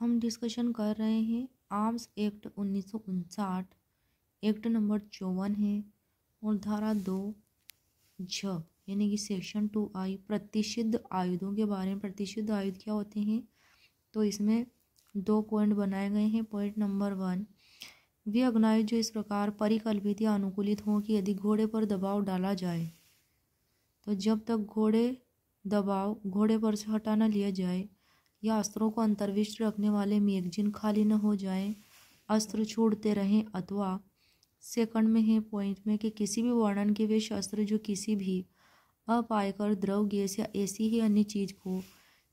हम डिस्कशन कर रहे हैं आर्म्स एक्ट 1959, एक्ट नंबर 54 है और धारा 2 यानी कि सेक्शन 2I प्रतिषिद्ध आयुधों के बारे में। प्रतिषिद्ध आयुध क्या होते हैं, तो इसमें 2 पॉइंट बनाए गए हैं। पॉइंट नंबर 1, वे अग्नायुध जो इस प्रकार परिकल्पित या अनुकूलित हों कि यदि घोड़े पर दबाव डाला जाए तो जब तक घोड़े पर से हटा न लिया जाए या अस्त्रों को अंतर्विष्ट रखने वाले मैगजीन खाली न हो जाए, अस्त्र छूटते रहें अथवा सेकंड में है पॉइंट में कि किसी भी वर्णन के वे शस्त्र जो किसी भी अपायकर द्रव गैस या ऐसी ही अन्य चीज को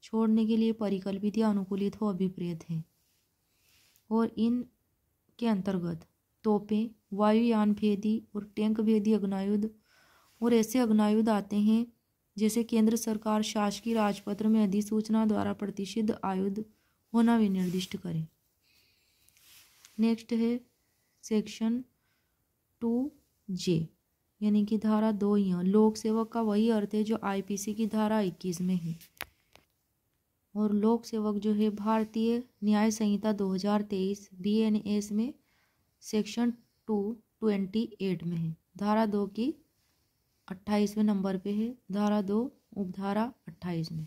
छोड़ने के लिए परिकल्पित या अनुकूलित हो अभिप्रेत हैं। और इन के अंतर्गत तोपें, वायुयान भेदी और टैंक भेदी अग्नायुध और ऐसे अग्नायुध आते हैं जैसे केंद्र सरकार शासकीय राजपत्र में अधिसूचना द्वारा प्रतिषिद्ध आयुध होना विनिर्दिष्ट करे। नेक्स्ट है सेक्शन 2J यानी कि धारा 2 लोक सेवक का वही अर्थ है जो IPC की धारा 21 में है। और लोक सेवक जो है भारतीय न्याय संहिता 2023 BNS में सेक्शन 228 में है। धारा 2 की 28वें नंबर पे है, धारा 2 उपधारा 28 में,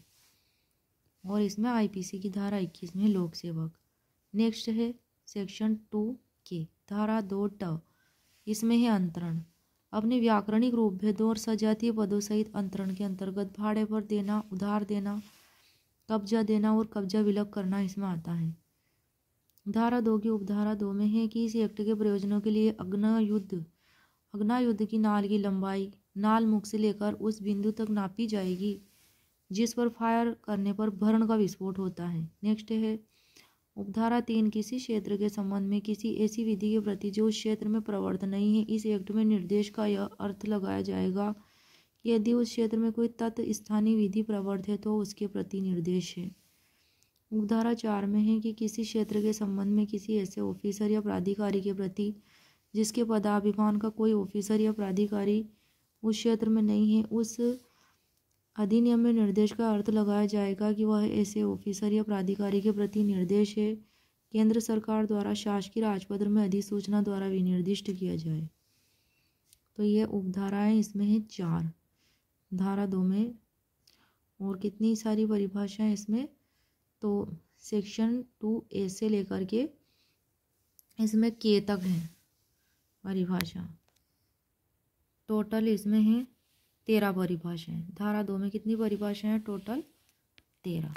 और इसमें IPC की धारा 21 में लोक सेवक। नेक्स्ट है सेक्शन 2K धारा 2 इसमें है अंतरण। अपने व्याकरणिक रूप भेदों और सजातीय पदों सहित अंतरण के अंतर्गत भाड़े पर देना, उधार देना, कब्जा देना और कब्जा विलग करना इसमें आता है। धारा 2 की उपधारा 2 में है कि इस एक्ट के प्रयोजनों के लिए अग्नायुद्ध की नाल की लंबाई नाल मुख से लेकर उस बिंदु तक नापी जाएगी जिस पर फायर करने पर भरण का विस्फोट होता है। नेक्स्ट है उपधारा 3, किसी क्षेत्र के संबंध में किसी ऐसी विधि के प्रति जो उस क्षेत्र में प्रवर्त नहीं है, इस एक्ट में निर्देश का यह अर्थ लगाया जाएगा कि यदि उस क्षेत्र में कोई तत्व स्थानीय विधि प्रवर्त है तो उसके प्रति निर्देश है। उपधारा 4 में है कि किसी क्षेत्र के संबंध में किसी ऐसे ऑफिसर या प्राधिकारी के प्रति जिसके पदाभिमान का कोई ऑफिसर या प्राधिकारी उस क्षेत्र में नहीं है, उस अधिनियम में निर्देश का अर्थ लगाया जाएगा कि वह ऐसे ऑफिसर या प्राधिकारी के प्रति निर्देश है केंद्र सरकार द्वारा शासकीय राजपत्र में अधिसूचना द्वारा विनिर्दिष्ट किया जाए। तो ये उपधाराएं इसमें है 4 धारा 2 में। और कितनी सारी परिभाषाएं इसमें, तो सेक्शन 2A से लेकर के इसमें K तक है परिभाषा। टोटल इसमें है 13 परिभाषाएं। धारा 2 में कितनी परिभाषाएं हैं, टोटल 13।